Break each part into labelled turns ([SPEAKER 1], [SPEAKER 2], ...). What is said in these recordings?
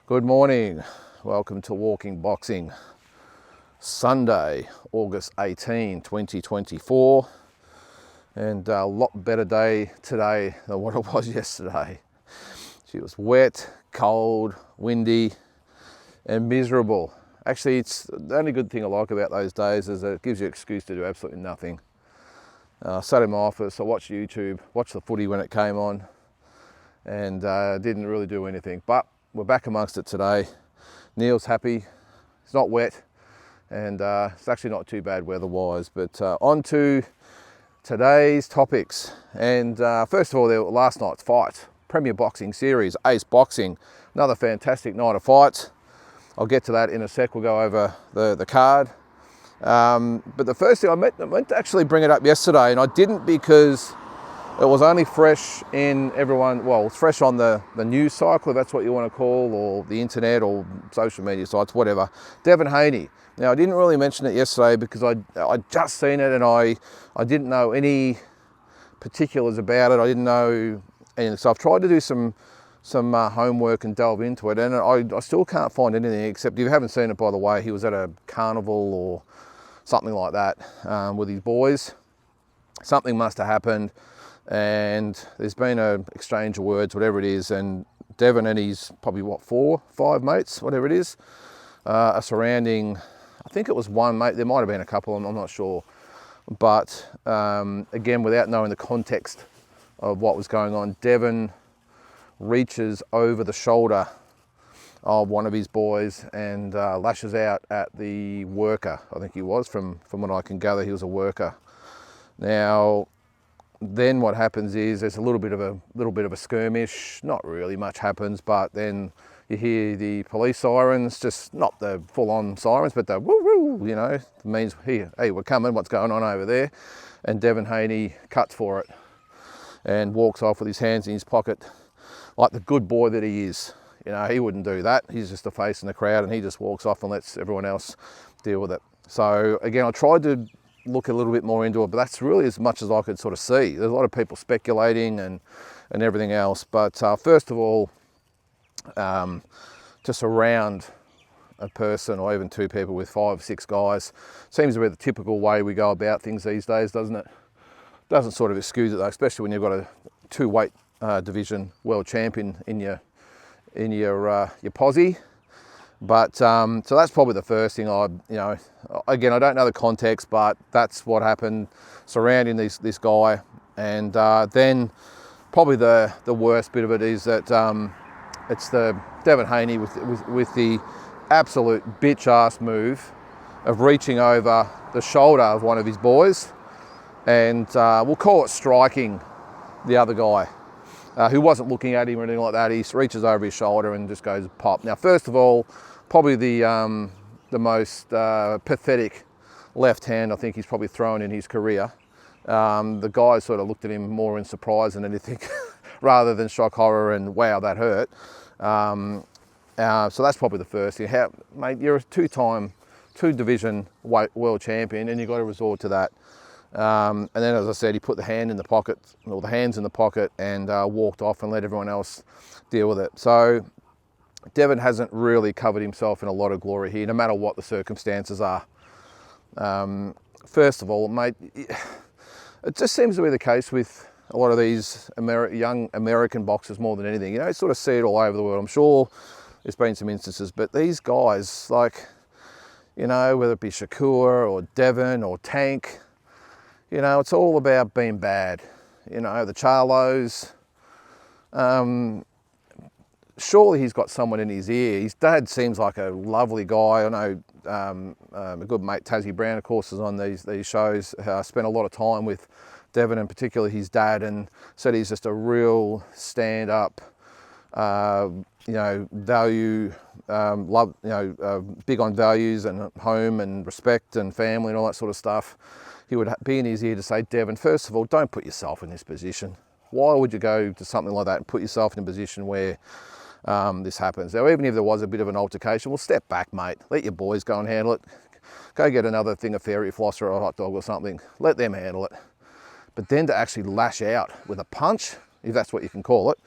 [SPEAKER 1] Good morning. Welcome to Walking Boxing. Sunday, August 18, 2024. And a lot better day today than what it was yesterday. It was wet, cold, windy, and miserable. Actually, it's the only good thing I like about those days is that it gives you an excuse to do absolutely nothing. I sat in my office, I watched YouTube, watched the footy when it came on, and didn't really do anything. But we're back amongst it today. Neil's happy. It's not wet, and it's actually not too bad weather-wise. But on to today's topics. And first of all, last night's fight, Premier Boxing Series, Ace Boxing, another fantastic night of fights. I'll get to that in a sec. We'll go over the card. But the first thing I meant to actually bring it up yesterday, and I didn't because it was only fresh in everyone, well, it's fresh on the news cycle, if that's what you want to call, or the internet or social media sites, whatever. Devin Haney. Now, I didn't really mention it yesterday because I'd just seen it and I didn't know any particulars about it. I didn't know anything. So I've tried to do some homework and delve into it, and I still can't find anything, except if you haven't seen it, by the way, he was at a carnival or something like that with his boys. Something must have happened, and there's been an exchange of words, whatever it is, and Devin and his probably, 4-5 mates, whatever it is, are surrounding, I think it was one mate, there might have been a couple, I'm not sure. But again, without knowing the context of what was going on, Devin reaches over the shoulder of one of his boys and lashes out at the worker. I think he was, from what I can gather, he was a worker. Now, then what happens is there's a little bit of a skirmish. Not really much happens, but then you hear the police sirens, just not the full-on sirens, but the woo-woo, you know, means, hey, we're coming, what's going on over there? And Devin Haney cuts for it and walks off with his hands in his pocket like the good boy that he is. You know, he wouldn't do that. He's just a face in the crowd, and he just walks off and lets everyone else deal with it. So again, I tried to look a little bit more into it, but that's really as much as I could sort of see. There's a lot of people speculating and everything else. But first of all, to surround a person or even two people with 5-6 guys seems to be the typical way we go about things these days, doesn't it? Doesn't sort of excuse it though, especially when you've got a 2-weight division world champion in your posse. But so that's probably the first thing. Again, I don't know the context, but that's what happened surrounding this guy. And then probably the worst bit of it is that it's the Devin Haney with the absolute bitch-ass move of reaching over the shoulder of one of his boys, and we'll call it striking the other guy, who wasn't looking at him or anything like that. He reaches over his shoulder and just goes pop. Now, first of all, probably the most pathetic left hand I think he's probably thrown in his career. The guy sort of looked at him more in surprise than anything, rather than shock, horror, and wow, that hurt. So that's probably the first thing. Mate, you're a two-division world champion, and you've got to resort to that. And then, as I said, he put the hands in the pocket, and walked off and let everyone else deal with it. So Devin hasn't really covered himself in a lot of glory here, no matter what the circumstances are. First of all, mate, it just seems to be the case with a lot of these young American boxers more than anything. You know, you sort of see it all over the world. I'm sure there's been some instances, but these guys, like, you know, whether it be Shakur or Devin or Tank, you know, it's all about being bad. You know, the Charlos, surely he's got someone in his ear. His dad seems like a lovely guy. I know a good mate, Tassie Brown, of course, is on these shows. Spent a lot of time with Devin, and particularly his dad, and said he's just a real stand-up, value, love, big on values and home and respect and family and all that sort of stuff. He would be in his ear to say, Devin, first of all, don't put yourself in this position. Why would you go to something like that and put yourself in a position where this happens? Now, even if there was a bit of an altercation, well, step back, mate. Let your boys go and handle it. Go get another thing of fairy floss or a hot dog or something. Let them handle it. But then to actually lash out with a punch, if that's what you can call it,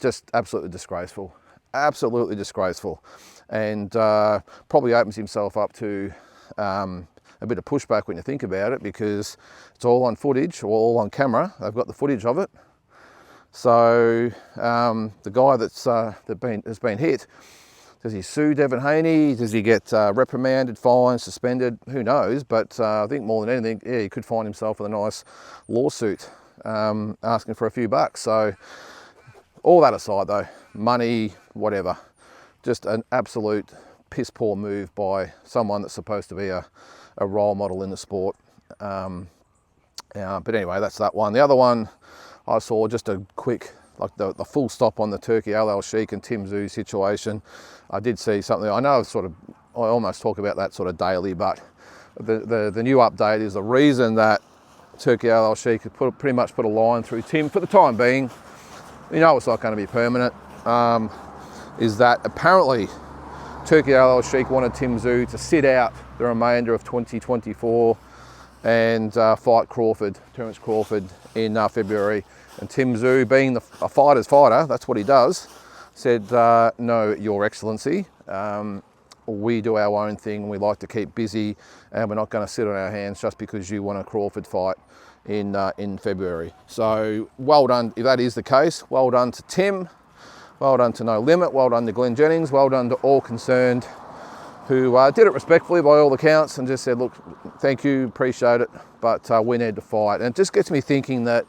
[SPEAKER 1] just absolutely disgraceful. absolutely disgraceful, and probably opens himself up to a bit of pushback when you think about it, because it's all on footage, or all on camera. They've got the footage of it. So the guy has been hit, does he sue Devin Haney? Does he get reprimanded, fined, suspended? Who knows? But I think more than anything, yeah, he could find himself with a nice lawsuit asking for a few bucks. So all that aside though, money, whatever, just an absolute piss poor move by someone that's supposed to be a role model in the sport. But anyway, that's that one. The other one I saw, just a quick, like the full stop on the Turkey Al Sheikh and Tim Tszyu situation. I did see something, I know I almost talk about that sort of daily, but the new update is the reason that Turkey Al Sheikh pretty much put a line through Tim for the time being, you know it's not going to be permanent, is that apparently Turkey Al Sheikh wanted Tim Tszyu to sit out the remainder of 2024 and fight Terence Crawford in February. And Tim Tszyu, being a fighter's fighter, that's what he does, said, no, Your Excellency, we do our own thing, we like to keep busy, and we're not going to sit on our hands just because you want a Crawford fight in February. So well done, if that is the case, well done to Tim, well done to No Limit, well done to Glenn Jennings, well done to all concerned, who did it respectfully by all accounts and just said, look, thank you, appreciate it, but we need to fight. And it just gets me thinking that,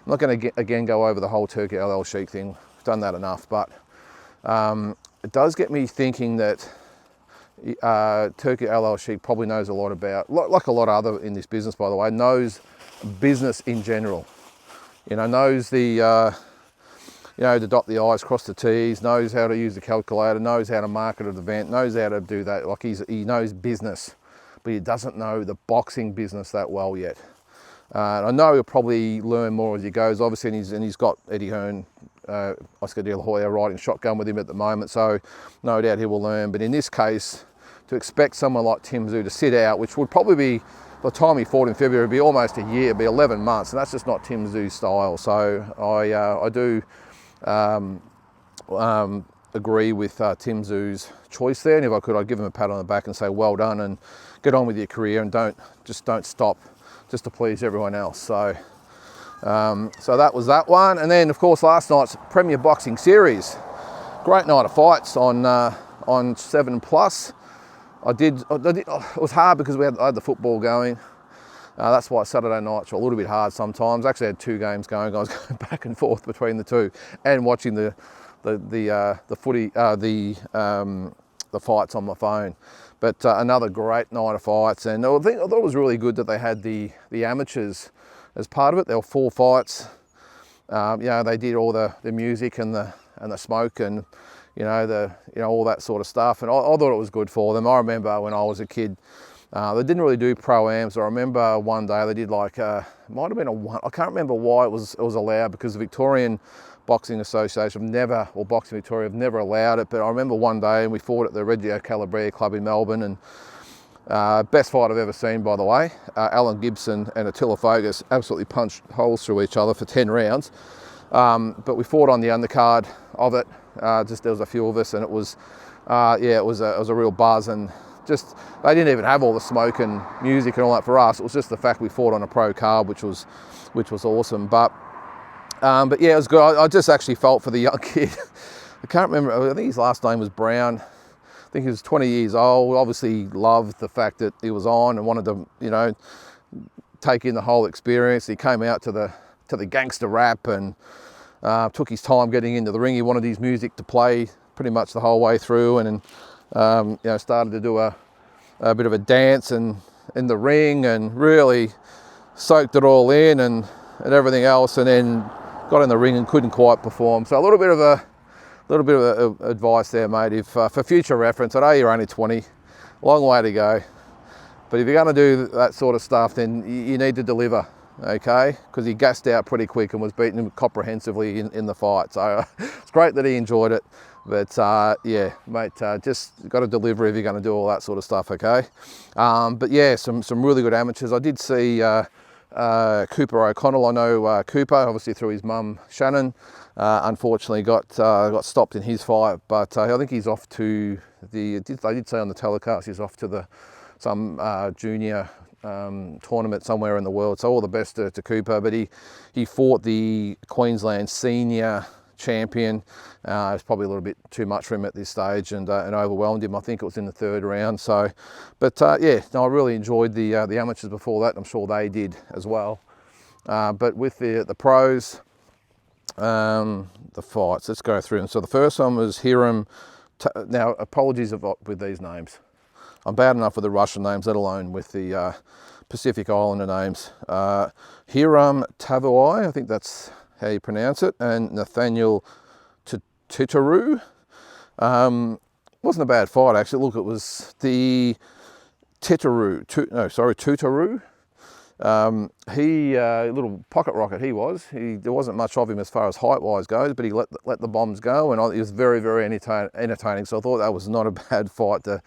[SPEAKER 1] I'm not going to again go over the whole Turkey Al Sheikh thing, I've done that enough, but it does get me thinking that Turkey Al Sheikh probably knows a lot about, like a lot of other in this business by the way, knows business in general. You know, knows the, to dot the I's, cross the T's, knows how to use the calculator, knows how to market an event, knows how to do that. Like he knows business, but he doesn't know the boxing business that well yet. And I know he'll probably learn more as he goes, obviously, and he's got Eddie Hearn, Oscar De La Hoya riding shotgun with him at the moment, so no doubt he will learn. But in this case, to expect someone like Tim Tszyu to sit out, which would probably be, by the time he fought in February, it'd be almost a year, it'd be 11 months, and that's just not Tim Tszyu's style. So I do agree with Tim Tszyu's choice there, and if I could, I'd give him a pat on the back and say well done and get on with your career, and don't stop just to please everyone else. So so that was that one. And then of course last night's Premier Boxing Series, great night of fights on 7plus. It was hard because I had the football going. That's why Saturday nights are a little bit hard sometimes. I actually had 2 games going. I was going back and forth between the two and watching the fights on my phone. But another great night of fights, and I thought it was really good that they had the amateurs as part of it. There were 4 fights. They did all the music and the smoke and all that sort of stuff, and I thought it was good for them. I remember when I was a kid, they didn't really do pro-ams. I remember one day they did like might have been I can't remember why it was allowed, because the Victorian Boxing Association or Boxing Victoria have never allowed it. But I remember one day, and we fought at the Reggio Calabria Club in Melbourne, and best fight I've ever seen, by the way. Alan Gibson and Attila Fogus absolutely punched holes through each other for 10 rounds. But we fought on the undercard of it. There was a few of us, and it was a real buzz. And just, they didn't even have all the smoke and music and all that for us. It was just the fact we fought on a pro card, which was awesome. But yeah, it was good. I just actually felt for the young kid. I can't remember, I think his last name was Brown. I think he was 20 years old. Obviously loved the fact that he was on and wanted to, take in the whole experience. He came out to the gangster rap and took his time getting into the ring. He wanted his music to play pretty much the whole way through, and started to do a bit of a dance and in the ring, and really soaked it all in and everything else, and then got in the ring and couldn't quite perform. So a little bit of advice there, mate. If for future reference, I know you're only 20, long way to go, but if you're going to do that sort of stuff, then you need to deliver, okay? Because he gassed out pretty quick and was beaten comprehensively in the fight. So it's great that he enjoyed it, but yeah, mate, just got to deliver if you're going to do all that sort of stuff, okay? But yeah, some really good amateurs. I did see Cooper O'Connell. I know Cooper, obviously through his mum Shannon. Unfortunately got stopped in his fight, but I think he's off to they did say on the telecast he's off to some junior tournament somewhere in the world. So all the best to Cooper. But he fought the Queensland senior champion. It was probably a little bit too much for him at this stage, and overwhelmed him. I think it was in the 3rd round. So, but yeah, no, I really enjoyed the amateurs before that. I'm sure they did as well. But with the pros, the fights, let's go through them. So the first one was Hiram. Now, apologies with these names. I'm bad enough with the Russian names, let alone with the Pacific Islander names. Hiram Tavuai, I think that's how you pronounce it, and Nathaniel Titaru. Wasn't a bad fight, actually. Look, it was the Tutaru. He little pocket rocket he was. There wasn't much of him as far as height-wise goes, but he let the bombs go, and he was very, very entertaining. So I thought that was not a bad fight to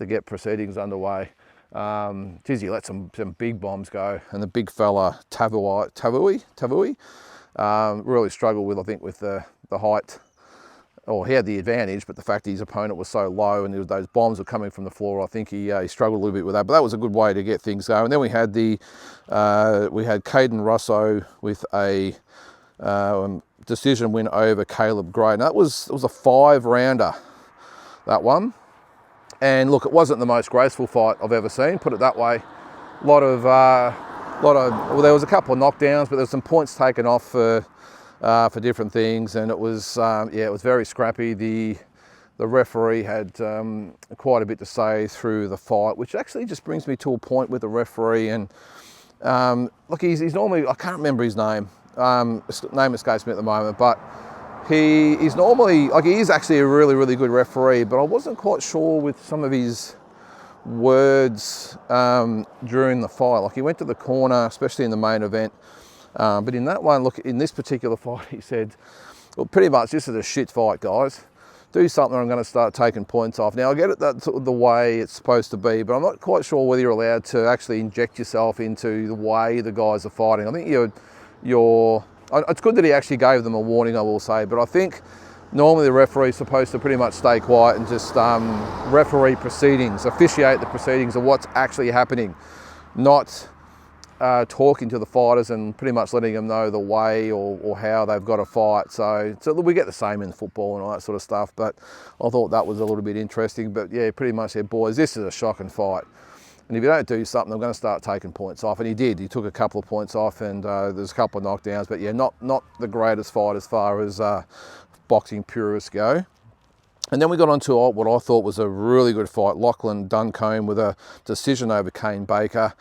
[SPEAKER 1] get proceedings underway. He let some big bombs go, and the big fella Tavui really struggled with, I think, with the height. He had the advantage, but the fact his opponent was so low and those bombs were coming from the floor, I think he struggled a little bit with that. But that was a good way to get things going. And then we had Caden Russo with a decision win over Caleb Gray. Now it was a 5-rounder, that one. And look, it wasn't the most graceful fight I've ever seen, put it that way. Well, there was a couple of knockdowns, but there was some points taken off for different things, and it was it was very scrappy. The referee had quite a bit to say through the fight, which actually just brings me to a point with the referee. And look, he's normally, I can't remember his name. His name escapes me at the moment, but he's normally, like, he is actually a really, really good referee, but I wasn't quite sure with some of his words during the fight. Like, he went to the corner, especially in the main event, but in that one, look, in this particular fight, he said, well, pretty much, this is a shit fight, guys. Do something or I'm going to start taking points off. Now, I get it, that's the way it's supposed to be, but I'm not quite sure whether you're allowed to actually inject yourself into the way the guys are fighting. I think it's good that he actually gave them a warning, I will say, but I think normally the referee's supposed to pretty much stay quiet and just referee proceedings, officiate the proceedings of what's actually happening, not talking to the fighters and pretty much letting them know the way or how they've got to fight. So we get the same in football and all that sort of stuff, but I thought that was a little bit interesting. But yeah, pretty much said, boys, this is a shocking fight. And if you don't do something, I'm going to start taking points off. And he did. He took a couple of points off, and there's a couple of knockdowns. But yeah, not the greatest fight as far as boxing purists go. And then we got on to what I thought was a really good fight. Lachlan Duncombe with a decision over Kane Baker.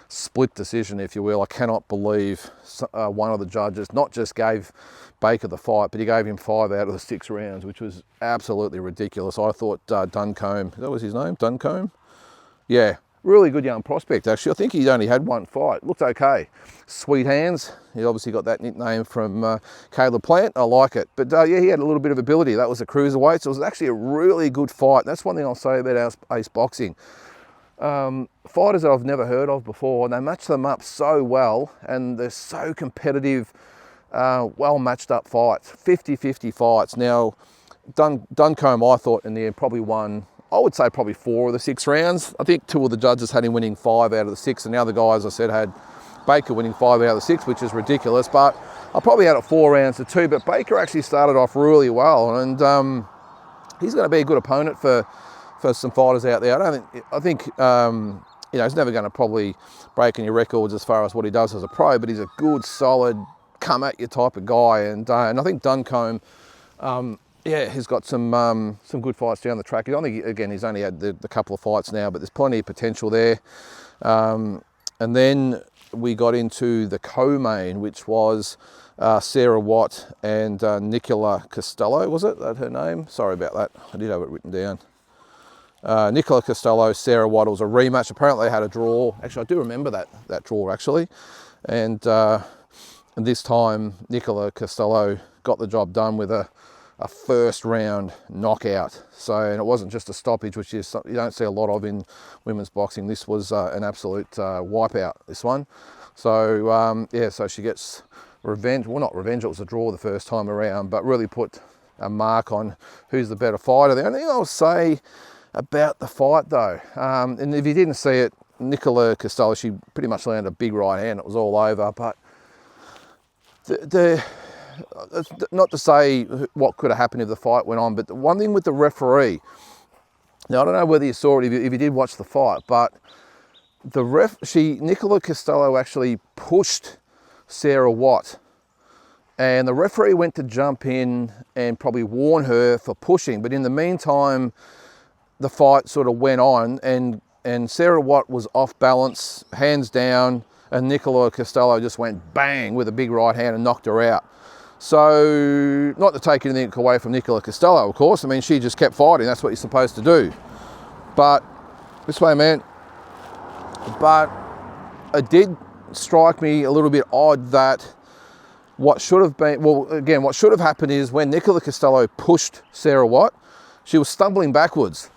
[SPEAKER 1] Split decision, if you will. I cannot believe one of the judges not just gave Baker the fight, but he gave him 5 out of the 6 rounds, which was absolutely ridiculous. I thought Duncombe, that was his name? Duncombe? Yeah. Really good young prospect, actually. I think he's only had one fight. Looked okay. Sweet hands. He obviously got that nickname from Caleb Plant. I like it. But yeah, he had a little bit of ability. That was a cruiserweight. So it was actually a really good fight. That's one thing I'll say about Ace Boxing. Fighters that I've never heard of before, and they match them up so well, and they're so competitive, well matched up fights. 50-50 fights. Now, Duncombe, I thought in the end probably won, I would say probably 4 of the 6 rounds. I think 2 of the judges had him winning 5 out of the 6, and the other guys, I said, had Baker winning 5 out of the 6, which is ridiculous. But I probably had it 4 rounds to 2. But Baker actually started off really well, and he's going to be a good opponent for some fighters out there. I think he's never going to probably break any records as far as what he does as a pro, but he's a good, solid, come at you type of guy. And I think Duncombe, he's got some good fights down the track. I think, again, he's only had the couple of fights now, but there's plenty of potential there. And then we got into the co-main, which was Sarah Watt and Nicola Costello. Was it that her name? Sorry about that. I did have it written down. Nicola Costello, Sarah Watt. It was a rematch. Apparently they had a draw. Actually, I do remember that draw, actually. And this time, Nicola Costello got the job done with a a first round knockout. So, and it wasn't just a stoppage, which is you don't see a lot of in women's boxing. This was an absolute wipeout, this one. So yeah, so she gets revenge. Well, not revenge, it was a draw the first time around, but really put a mark on who's the better fighter. The only thing I'll say about the fight though, and if you didn't see it, Nicola Costello, she pretty much landed a big right hand. It was all over, but not to say what could have happened if the fight went on, but the one thing with the referee, now I don't know whether you saw it if you did watch the fight, but Nicola Costello actually pushed Sarah Watt, and the referee went to jump in and probably warn her for pushing, but in the meantime the fight sort of went on, and Sarah Watt was off balance, hands down, and Nicola Costello just went bang with a big right hand and knocked her out. So, not to take anything away from Nicola Costello, of course. I mean, she just kept fighting. That's what you're supposed to do. But, this way, man. But it did strike me a little bit odd that what should have been, well, again, what should have happened is when Nicola Costello pushed Sarah Watt, she was stumbling backwards.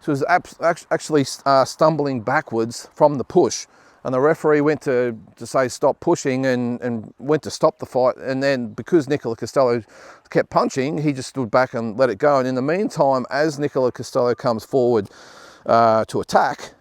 [SPEAKER 1] She was actually stumbling backwards from the push. And the referee went to say stop pushing and went to stop the fight. And then because Nicola Costello kept punching, he just stood back and let it go. And in the meantime, as Nicola Costello comes forward to attack,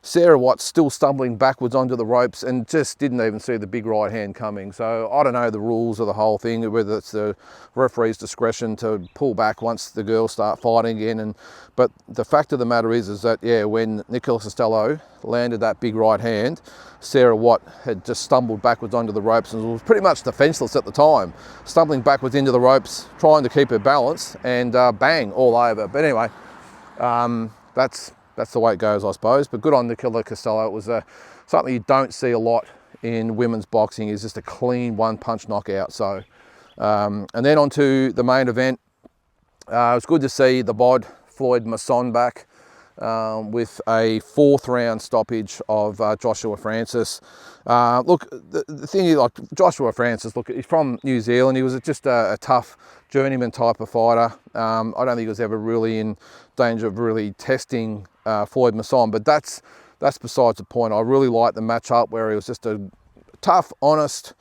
[SPEAKER 1] Sarah Watt's still stumbling backwards onto the ropes and just didn't even see the big right hand coming. So I don't know the rules of the whole thing, whether it's the referee's discretion to pull back once the girls start fighting again. But the fact of the matter is that, yeah, when Nicola Costello landed that big right hand, Sarah Watt had just stumbled backwards onto the ropes and was pretty much defenseless at the time, stumbling backwards into the ropes, trying to keep her balance, and bang, all over. But anyway, that's the way it goes, I suppose. But good on Nicola Costello. It was something you don't see a lot in women's boxing, is just a clean one-punch knockout. So, and then on to the main event. It was good to see the bod, Floyd Masson, back with a 4th round stoppage of Joshua Francis. Look, the thing is, like Joshua Francis, look, he's from New Zealand. He was just a tough journeyman type of fighter. I don't think he was ever really in danger of really testing Floyd Masson, but that's besides the point. I really liked the matchup where he was just a tough, honest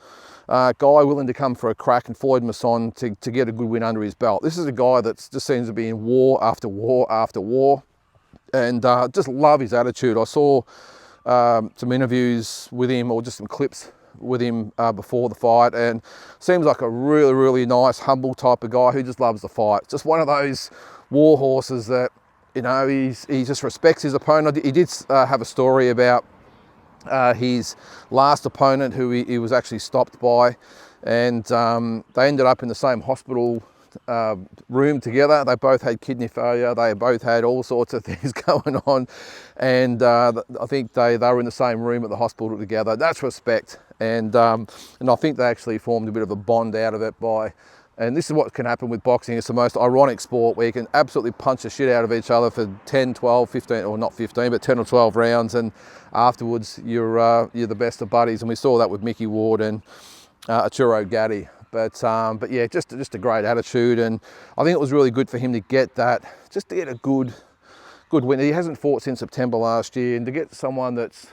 [SPEAKER 1] guy willing to come for a crack, and Floyd Masson to get a good win under his belt. This is a guy that just seems to be in war after war after war, and just love his attitude. I saw some interviews with him, or just some clips with him before the fight, and seems like a really, really nice, humble type of guy who just loves the fight. Just one of those war horses that, you know, he just respects his opponent. He did have a story about his last opponent who he was actually stopped by, and they ended up in the same hospital room together. They both had kidney failure. They both had all sorts of things going on, and I think they were in the same room at the hospital together. That's respect, and I think they actually formed a bit of a bond out of it by. And this is what can happen with boxing. It's the most ironic sport where you can absolutely punch the shit out of each other for 10, 12, 15, or not 15, but 10 or 12 rounds. And afterwards, you're the best of buddies. And we saw that with Mickey Ward and Arturo Gatti. But yeah, just a great attitude. And I think it was really good for him to get that, just to get a good win. He hasn't fought since September last year. And to get someone that's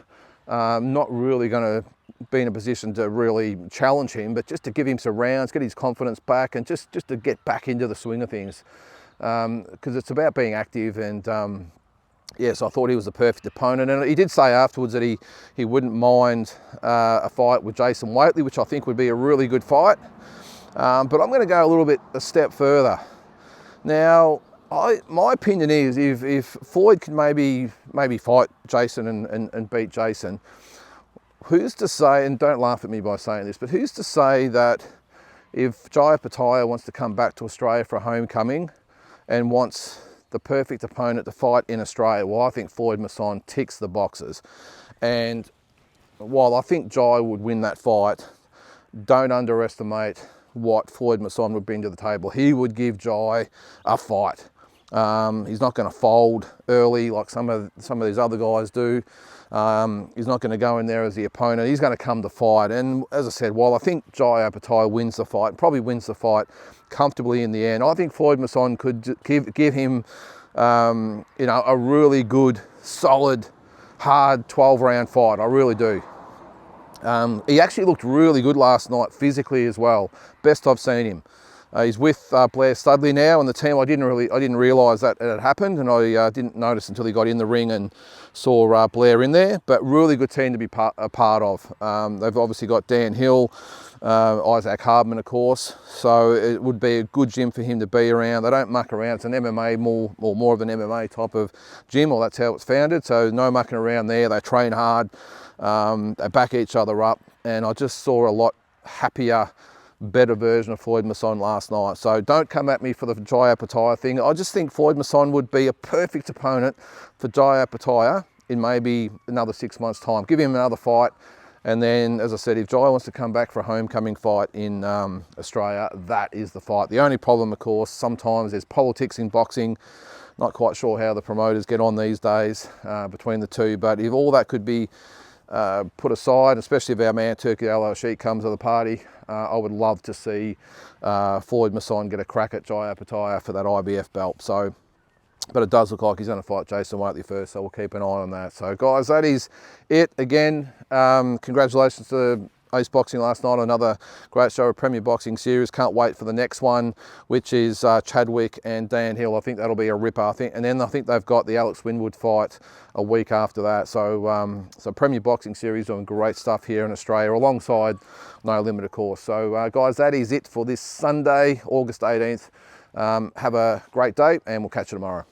[SPEAKER 1] not really going to be in a position to really challenge him, but just to give him some rounds, get his confidence back, and just to get back into the swing of things, because it's about being active. And yes, I thought he was the perfect opponent, and he did say afterwards that he wouldn't mind a fight with Jason Waitley, which I think would be a really good fight. But I'm going to go a step further. Now, my opinion is if Floyd can maybe fight Jason and beat Jason, who's to say, and don't laugh at me by saying this, but who's to say that if Jaya Pattaya wants to come back to Australia for a homecoming and wants the perfect opponent to fight in Australia, well, I think Floyd Masson ticks the boxes. And while I think Jai would win that fight, don't underestimate what Floyd Masson would bring to the table. He would give Jai a fight. He's not going to fold early like some of these other guys do. He's not going to go in there as the opponent. He's going to come to fight. And as I said, while I think Jai Opetaia wins the fight, probably wins the fight comfortably in the end, I think Floyd Masson could give him, you know, a really good, solid, hard 12-round fight. I really do. He actually looked really good last night physically as well. Best I've seen him. He's with Blair Studley now on the team. I didn't realise that it had happened, and I didn't notice until he got in the ring and saw Blair in there. But really good team to be a part of. They've obviously got Dan Hill, Isaac Hardman, of course. So it would be a good gym for him to be around. They don't muck around. It's an MMA more of an MMA type of gym, or that's how it's founded. So no mucking around there. They train hard. They back each other up, and I just saw a lot happier, better version of Floyd Masson last night. So don't come at me for the Jai Opetaia thing. I just think Floyd Masson would be a perfect opponent for Jai Opetaia in maybe another 6 months' time. Give him another fight, and then, as I said, if Jai wants to come back for a homecoming fight in Australia, that is the fight. The only problem, of course, sometimes there's politics in boxing. Not quite sure how the promoters get on these days between the two, but if all that could be put aside, especially if our man Turki Al-Sheikh comes to the party, I would love to see Floyd Masson get a crack at Jai Opetaia for that IBF belt. So, but it does look like he's going to fight Jason Waitley first, so we'll keep an eye on that. So guys, that is it. Again, congratulations to Ace Boxing last night, another great show of Premier Boxing Series. Can't wait for the next one, which is Chadwick and Dan Hill. I think that'll be a ripper. And then I think they've got the Alex Winwood fight a week after that. So, so Premier Boxing Series doing great stuff here in Australia, alongside No Limit, of course. So guys, that is it for this Sunday, August 18th. Have a great day, and we'll catch you tomorrow.